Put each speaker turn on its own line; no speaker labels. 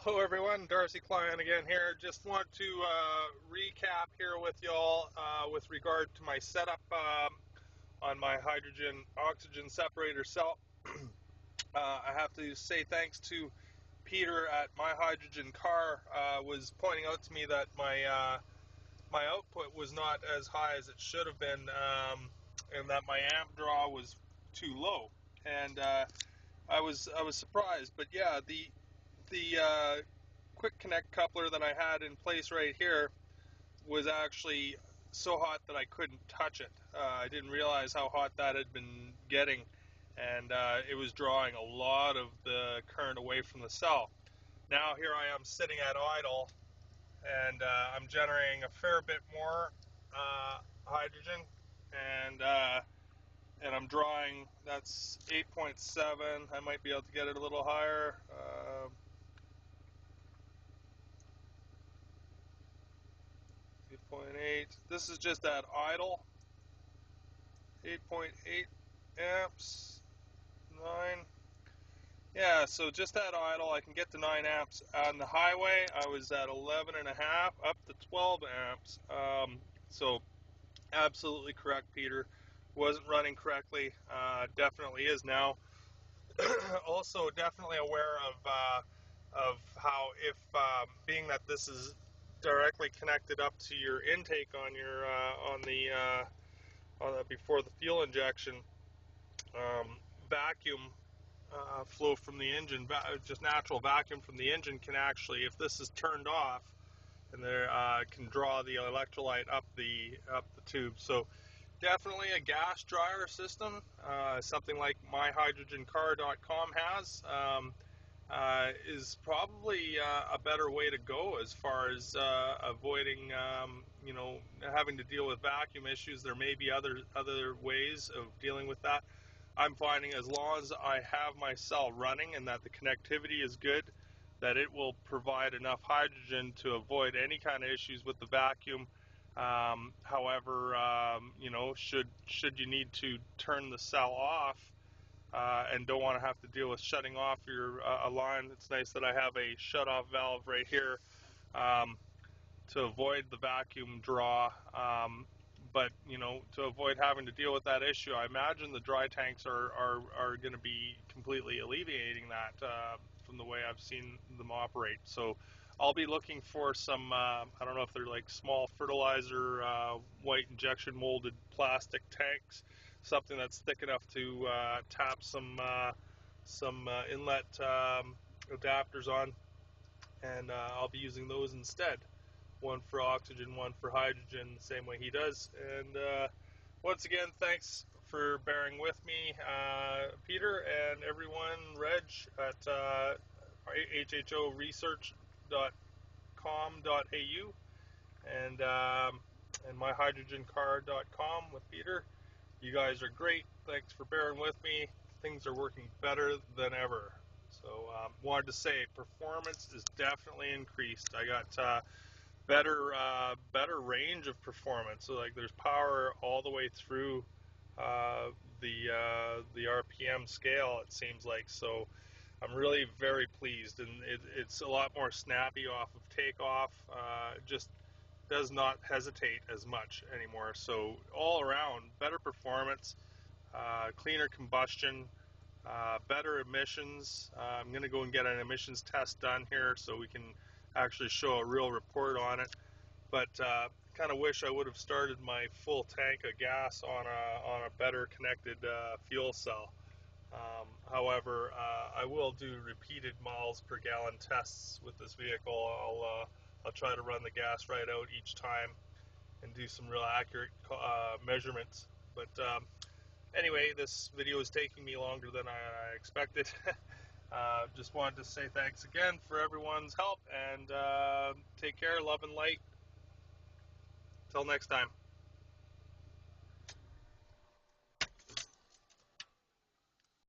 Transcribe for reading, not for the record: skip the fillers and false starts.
Hello everyone, Darcy Klein again here. Just want to recap here with y'all with regard to my setup on my hydrogen oxygen separator cell. I have to say thanks to Peter at My Hydrogen Car was pointing out to me that my output was not as high as it should have been, and that my amp draw was too low. And I was surprised, but yeah, the quick connect coupler that I had in place right here was actually so hot that I couldn't touch it. I didn't realize how hot that had been getting, and it was drawing a lot of the current away from the cell. Now here I am sitting at idle, and I'm generating a fair bit more hydrogen, and I'm drawing, that's 8.7. I might be able to get it a little higher. 8.8. This is just at idle. 8.8 amps. 9. Yeah, so just at idle, I can get to 9 amps. On the highway, I was at 11.5 up to 12 amps. So absolutely correct, Peter. Wasn't running correctly. Definitely is now. Also, definitely aware of how, if being that this is directly connected up to your intake on your on the before the fuel injection, vacuum flow from the engine, just natural vacuum from the engine can actually, if this is turned off, and there can draw the electrolyte up the tube. So definitely a gas dryer system, something like myhydrogencar.com has. Is probably a better way to go as far as avoiding, having to deal with vacuum issues. There may be other ways of dealing with that. I'm finding as long as I have my cell running and that the connectivity is good, that it will provide enough hydrogen to avoid any kind of issues with the vacuum. However, should you need to turn the cell off, and don't want to have to deal with shutting off your alarm, it's nice that I have a shut-off valve right here to avoid the vacuum draw. But to avoid having to deal with that issue, I imagine the dry tanks are going to be completely alleviating that from the way I've seen them operate. So I'll be looking for some, I don't know if they're like small fertilizer, white injection molded plastic tanks, something that's thick enough to tap some inlet adapters on, and I'll be using those instead. One for oxygen, one for hydrogen, the same way he does. And once again, thanks for bearing with me, Peter, and everyone, Reg at hhoresearch.com.au and myhydrogencar.com with Peter. You guys are great. Thanks for bearing with me. Things are working better than ever. So wanted to say performance is definitely increased. I got better range of performance. So like there's power all the way through the RPM scale, it seems like. So I'm really very pleased, and it's a lot more snappy off of takeoff. Just does not hesitate as much anymore. So all around, better performance, cleaner combustion, better emissions. I'm going to go and get an emissions test done here so we can actually show a real report on it. But kind of wish I would have started my full tank of gas on a better connected fuel cell. However, I will do repeated miles per gallon tests with this vehicle. I'll try to run the gas right out each time and do some real accurate measurements. But anyway, this video is taking me longer than I expected. Just wanted to say thanks again for everyone's help, and take care, love and light. Till next time.